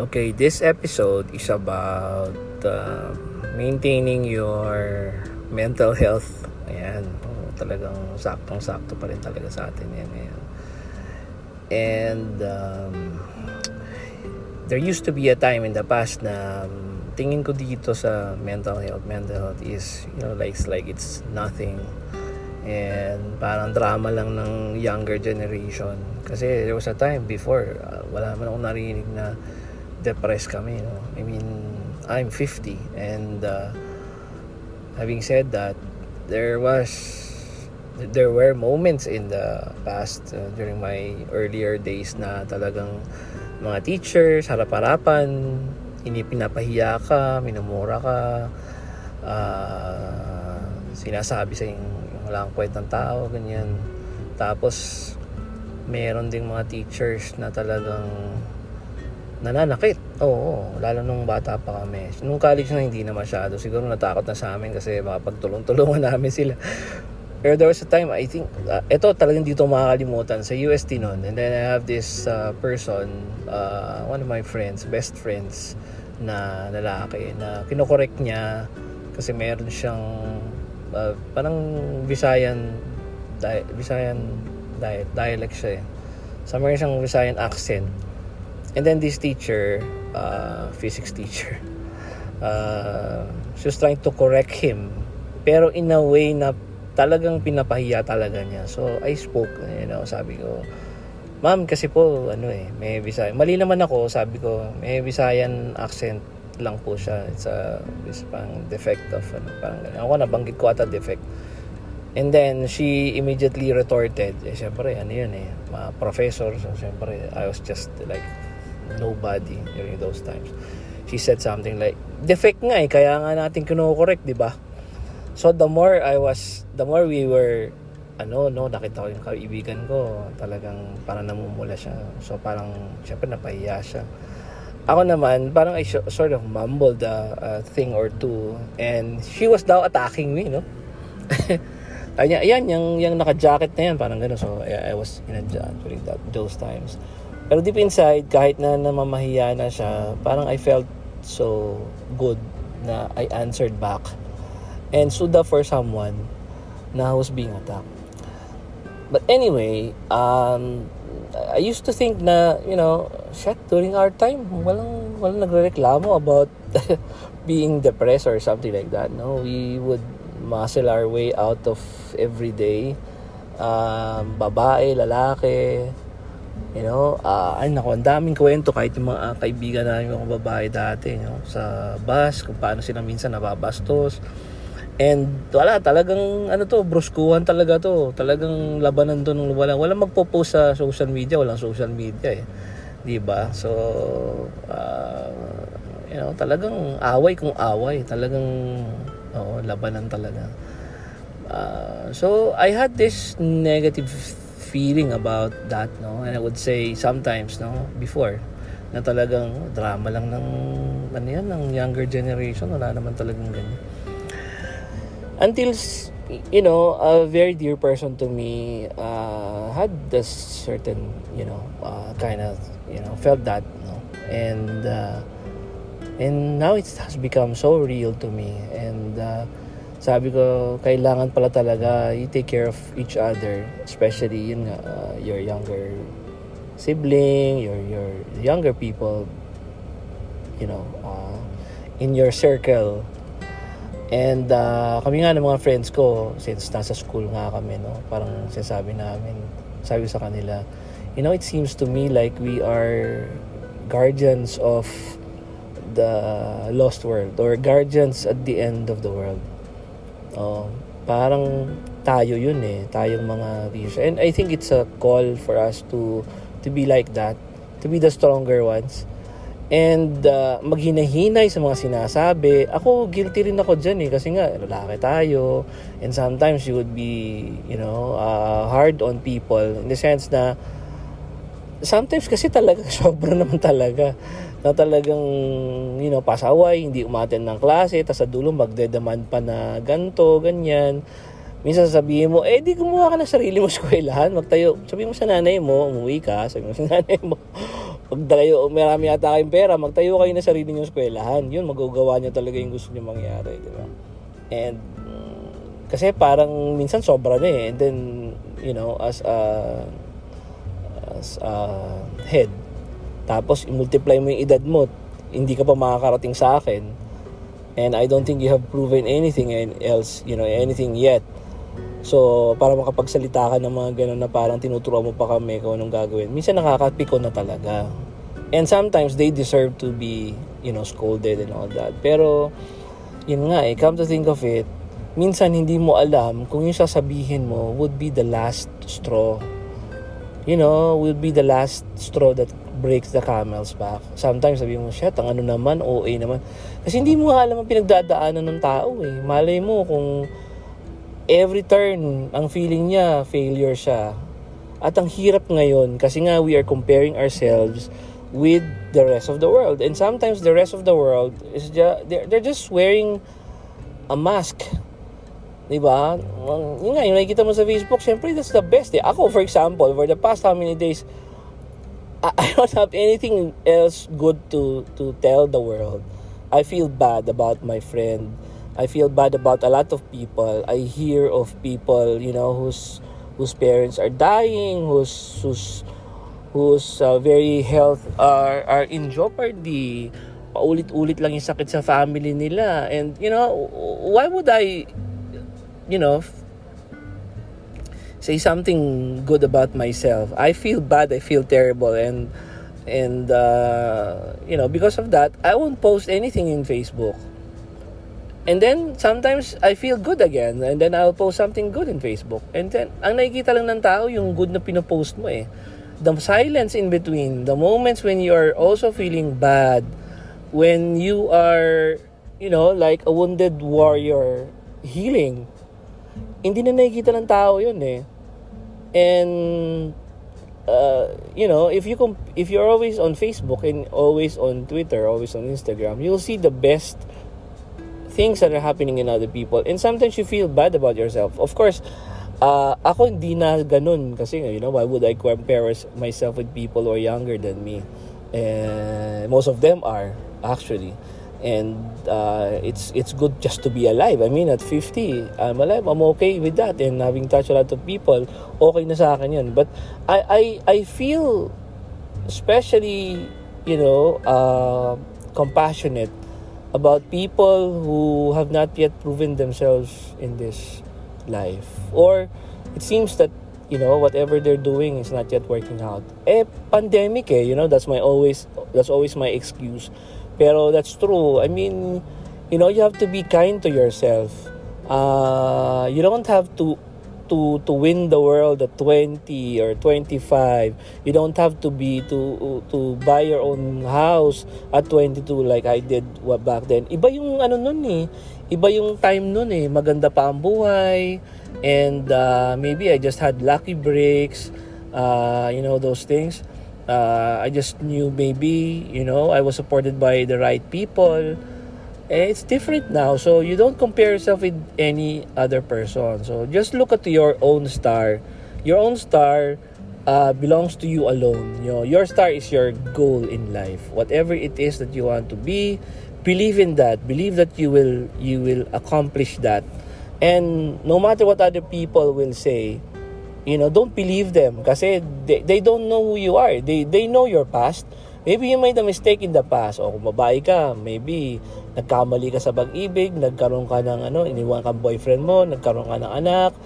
Okay, this episode is about maintaining your mental health. Ayan, talagang saktong-sakto pa rin talaga sa atin yan ngayon. And there used to be a time in the past na tingin ko dito sa mental health is, like it's nothing. And parang drama lang ng younger generation. Kasi there was a time before, wala man akong narinig na depressed kami. I mean, I'm 50 and having said that, there were moments in the past during my earlier days na talagang mga teachers, harap-harapan, pinapahiya ka, minumura ka, sinasabi sa yung wala kang kwentang tao, ganyan. Tapos meron ding mga teachers na talagang nananakit. Oo, lalo nung bata pa kami. Nung college na hindi na masyado. Siguro natakot na sa amin kasi makapagtulong-tulungan namin sila. Pero there was a time, I think, ito talagang dito makakalimutan sa UST noon. And then I have this person, one of my friends, best friends na lalaki, na kinokorek niya kasi meron siyang parang Visayan dialect siya eh. So meron siyang Visayan accent. And then this teacher, physics teacher, she was trying to correct him, pero in a way na talagang pinapahiya talaga niya. So I spoke, sabi ko, ma'am, kasi po may Visayan. Mali naman ako, sabi ko, may Visayan accent lang po siya. It's pang defect of parang ganyan. Ako nabanggit ko ata defect. And then she immediately retorted, syempre mga professor, so syempre I was just like nobody during those times. She said something like, defect nga kaya nga natin kino-correct, di ba? So the more we were nakita ko yung kaibigan ko, talagang parang namumula siya. So parang syempre napahiya siya. Ako naman, parang I sort of mumbled a thing or two, and she was now attacking me, Ayan, yung naka-jacket na yan, parang gano'n. So I was during those times. Pero deep inside, kahit na namamahiya na siya, parang I felt so good na I answered back and stood up for someone na was being attacked. But anyway, I used to think na, during our time, walang nagrereklamo about being depressed or something like that. No, we would muscle our way out of every day. Babae, lalaki, ang daming kwento kahit yung mga kaibigan namin mga babae dati, sa bus, kung paano sila minsan nababastos. And wala, talagang bruskuhan talaga to. Talagang labanan to nung walang magpo-post sa social media, walang social media Di ba? So, talagang away kung away. Talagang, labanan talaga. So, I had this negative feeling about that, and I would say sometimes, before, na talagang drama lang ng younger generation. Wala naman talagang ganyan. Until, a very dear person to me had this certain, kind of, felt that, and now it has become so real to me. And sabi ko, kailangan pala talaga you take care of each other, especially your younger sibling, your younger people, in your circle. And kami nga ng mga friends ko, since nasa school nga kami, parang sabi sa kanila, it seems to me like we are guardians of the lost world, or guardians at the end of the world. Parang tayo yun tayong mga teachers. And I think it's a call for us to be like that, to be the stronger ones, and maghinahinay sa mga sinasabi. Ako, guilty rin ako dyan kasi nga lalaki tayo, and sometimes you would be hard on people, in the sense na sometimes kasi talaga sobra naman talaga na talagang pasaway, hindi umattend ng klase, tas sa dulo magdedemand pa na ganto, ganyan. Minsan sasabihin mo, di gumawa ka ng sarili mo sa eskwelahan, magtayo. Sabihin mo sa nanay mo, umuwi ka, sabihin mo sa nanay mo, Magtayo, marami ata kayong pera, magtayo kayo na sarili niyong eskwelahan. Yun, magagawa niyo talaga yung gusto niyo mangyari, di ba? And kasi parang minsan sobra na eh. And then, as a head, tapos i-multiply mo yung edad mo, hindi ka pa makakarating sa akin. And I don't think you have proven anything else, anything yet. So, para makapagsalita ka ng mga ganun na parang tinuturuan mo pa kami kung anong gagawin, minsan nakakapiko na talaga. And sometimes they deserve to be, scolded and all that. Pero, yun nga come to think of it, minsan hindi mo alam kung yung sasabihin mo would be the last straw. Would be the last straw that breaks the camel's back. Sometimes sabi mo, shit, ang ano naman, OA naman. Kasi hindi mo alam ang pinagdadaanan ng tao eh. Malay mo kung every turn, ang feeling niya, failure siya. At ang hirap ngayon, kasi nga we are comparing ourselves with the rest of the world. And sometimes the rest of the world is they're just wearing a mask. Diba? Yung nakikita mo sa Facebook, syempre that's the best eh. Ako, for example, for the past how many days, I don't have anything else good to tell the world. I feel bad about my friend. I feel bad about a lot of people. I hear of people, whose parents are dying, whose very health are in jeopardy. Paulit-ulit lang yung sakit sa family nila. And, why would I, say something good about myself? I feel bad. I feel terrible. And because of that, I won't post anything in Facebook. And then, sometimes, I feel good again. And then, I'll post something good in Facebook. And then, ang nakikita lang ng tao, yung good na pinopost mo eh. The silence in between, the moments when you are also feeling bad, when you are, like a wounded warrior healing, hindi na nakikita ng tao yun eh. And, if you're always on Facebook and always on Twitter, always on Instagram, you'll see the best things that are happening in other people, and sometimes you feel bad about yourself. Of course, ako hindi na ganun kasi why would I compare myself with people who are younger than me? And most of them are actually, and it's good just to be alive. I mean, at 50, I'm alive. I'm okay with that, and having touched a lot of people, okay na sa akin yun. But I feel especially compassionate about people who have not yet proven themselves in this life. Or it seems that, whatever they're doing is not yet working out. Pandemic that's always my excuse. Pero that's true. I mean, you have to be kind to yourself. You don't have to win the world at 20 or 25. You don't have to buy your own house at 22 like I did back then. Iba yung nun eh. Iba yung time nun eh. Maganda pa ang buhay. And maybe I just had lucky breaks. Those things. I just knew maybe, I was supported by the right people. It's different now, so you don't compare yourself with any other person. So just look at your own star. Your own star belongs to you alone. Your star is your goal in life. Whatever it is that you want to be, believe in that. Believe that you will accomplish that. And no matter what other people will say, don't believe them kasi they don't know who you are. They know your past. Maybe you made a mistake in the past. O kung babae ka, maybe nagkamali ka sa pag-ibig, nagkaroon ka ng iniwan kang boyfriend mo, nagkaroon ka ng anak.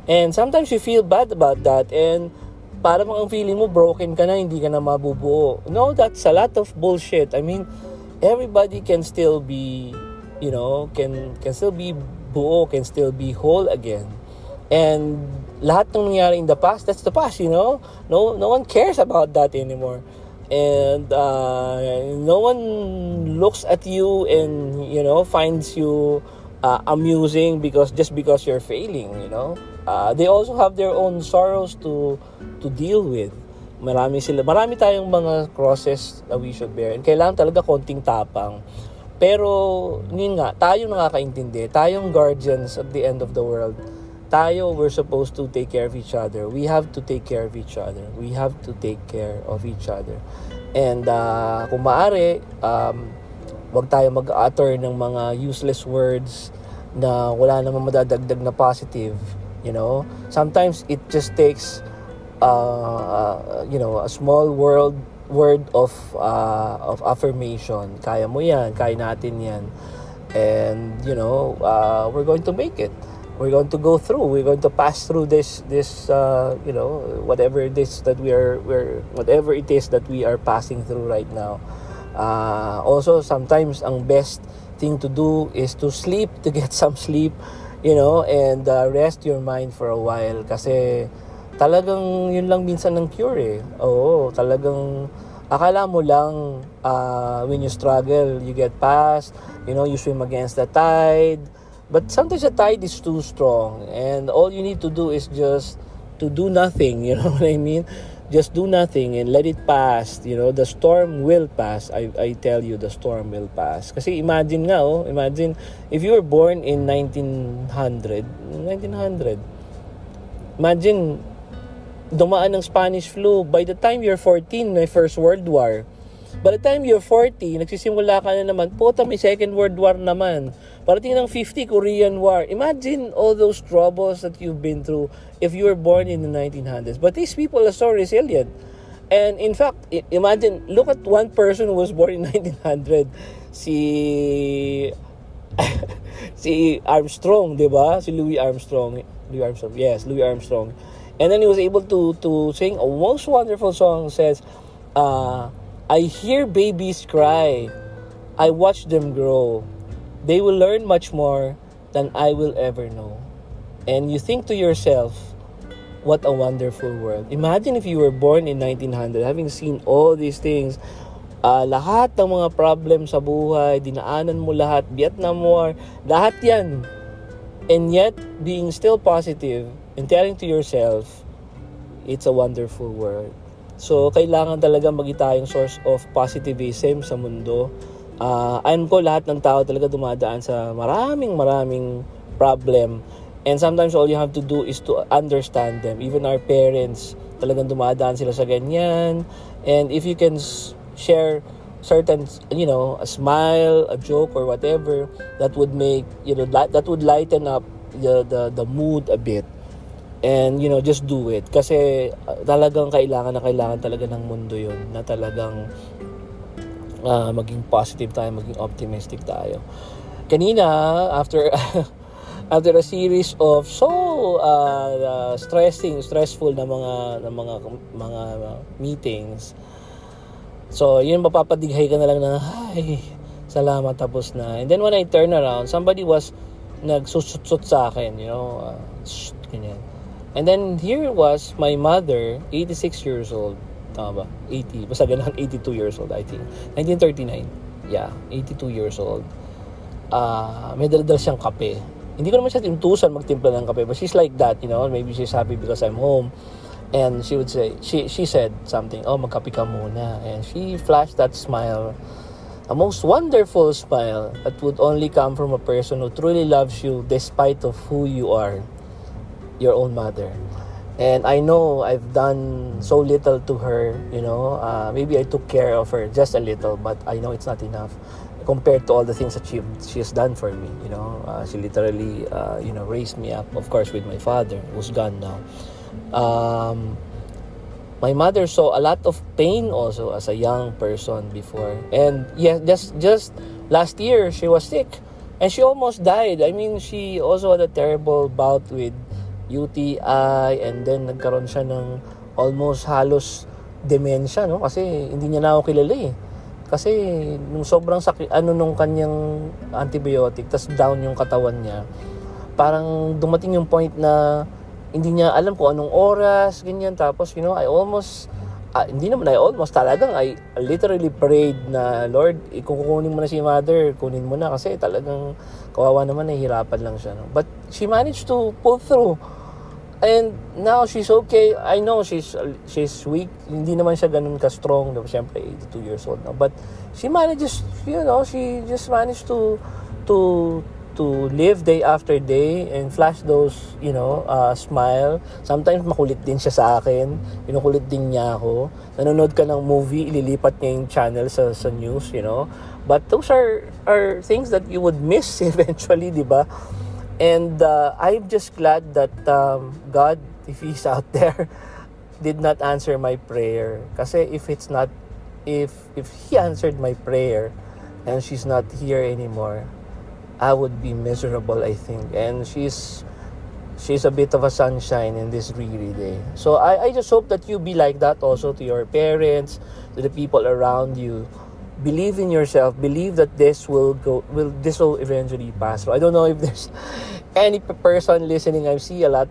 And sometimes you feel bad about that. And parang ang feeling mo, broken ka na, hindi ka na mabubuo. No, that's a lot of bullshit. I mean, everybody can still be, can still be buo, can still be whole again. And lahat ng nangyari in the past, that's the past, No one cares about that anymore. And no one looks at you and finds you amusing because you're failing. They also have their own sorrows to deal with. Marami tayong mga crosses that we should bear, and kailangan talaga konting tapang. Pero yun nga, tayo nakakaintindi, tayong guardians at the end of the world. We're supposed to take care of each other. We have to take care of each other. We have to take care of each other. And kung maaari, wag tayo mag-utter ng mga useless words na wala namang madadagdag na positive. Sometimes it just takes a small word of affirmation. Kaya mo yan, kaya natin yan. And we're going to make it. We're going to go through. We're going to pass through this whatever it is that whatever it is that we are passing through right now. Also, sometimes ang best thing to do is to sleep, to get some sleep, and rest your mind for a while. Kasi talagang yun lang minsan ng cure eh. Oo, talagang akala mo lang when you struggle, you get past, you swim against the tide. But sometimes the tide is too strong, and all you need to do is just to do nothing, you know what I mean? Just do nothing and let it pass. The storm will pass. I tell you, the storm will pass. Kasi imagine if you were born in 1900, imagine dumaan ng Spanish flu. By the time you're 14, may First World War. By the time you're 40, nagsisimula ka na naman, puta, may Second World War naman. Parating ng 50, Korean War. Imagine all those troubles that you've been through if you were born in the 1900s. But these people are so resilient. And in fact, imagine, look at one person who was born in 1900. Si Armstrong, di ba? Si Louis Armstrong. Yes, Louis Armstrong. And then he was able to sing a most wonderful song. Says, I hear babies cry. I watch them grow. They will learn much more than I will ever know. And you think to yourself, what a wonderful world. Imagine if you were born in 1900, having seen all these things, lahat ng mga problem sa buhay, dinaanan mo lahat, Vietnam War, lahat yan. And yet, being still positive and telling to yourself, it's a wonderful world. So, kailangan talaga maging tayong source of positivism sa mundo. Ayon ko, lahat ng tao talaga dumadaan sa maraming problem. And sometimes all you have to do is to understand them. Even our parents, talagang dumadaan sila sa ganyan. And if you can share certain, a smile, a joke, or whatever, that would make, that would lighten up the mood a bit. And, just do it. Kasi talagang kailangan talaga ng mundo yun. Na talagang maging positive tayo, maging optimistic tayo. Kanina, after a series of stressful na mga meetings, so yun, mapapadighay ka na lang na, ay, salamat, tapos na. And then when I turn around, somebody was nagsusut-sut sa akin, ganyan. And then here was my mother, 86 years old. Tama ba? 80. Basta ganun, 82 years old, I think. 1939. Yeah, 82 years old. May dala-dala siyang kape. Hindi ko naman siya tintusan magtimpla ng kape, but she's like that, Maybe she's happy because I'm home. And she would say, she said something, magkape ka muna. And she flashed that smile. A most wonderful smile that would only come from a person who truly loves you despite of who you are. Your own mother. And I know I've done so little to her, maybe I took care of her just a little, but I know it's not enough compared to all the things that she has done for me. She literally raised me up, of course, with my father, who's gone now. My mother saw a lot of pain also as a young person before, and just last year she was sick and she almost died. I mean, she also had a terrible bout with UTI, and then nagkaroon siya ng almost halos dementia, kasi hindi niya na ako kilala eh. Kasi nung sobrang sakit, nung kanyang antibiotic, tas down yung katawan niya, parang dumating yung point na hindi niya alam kung anong oras, ganyan. Tapos, I almost, talagang I literally prayed na, Lord, kukunin mo na si mother, kunin mo na, kasi talagang kawawa naman, nahihirapan lang siya. But she managed to pull through. And now she's okay. I know she's weak. Hindi naman siya ganun ka-strong. Siyempre, 82 years old now. But she manages, she just managed to to live day after day and flash those, smile. Sometimes makulit din siya sa akin. Kinukulit din niya ako. Nanonood ka ng movie, ililipat niya yung channel sa news, But those are things that you would miss eventually, di ba? And I'm just glad that God, if He's out there, did not answer my prayer. Kasi if He answered my prayer and she's not here anymore, I would be miserable, I think. And she's a bit of a sunshine in this dreary day. So I just hope that you be like that also to your parents, to the people around you. Believe in yourself. Believe that this will eventually pass. So I don't know if there's any person listening. I see a lot,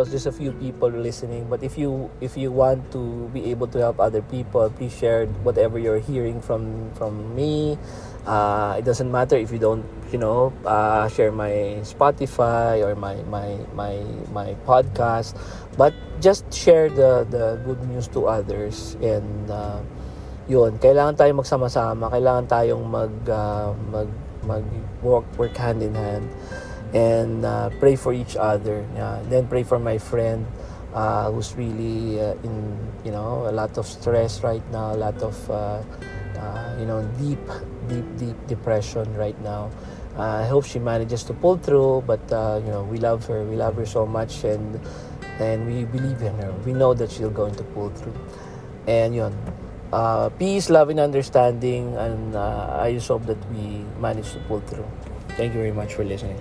just a few people listening. But if you want to be able to help other people, please share whatever you're hearing from me. It doesn't matter if you don't, share my Spotify or my podcast, but just share the good news to others. And yun, kailangan tayong magsama-sama, kailangan tayong work hand in hand, and pray for each other. Then pray for my friend who's really in a lot of stress right now, a lot of deep depression right now. I hope she manages to pull through, but we love her so much, and we believe in her. We know that she's going to pull through. And yun, peace, love, and understanding, and I just hope that we manage to pull through. Thank you very much for listening.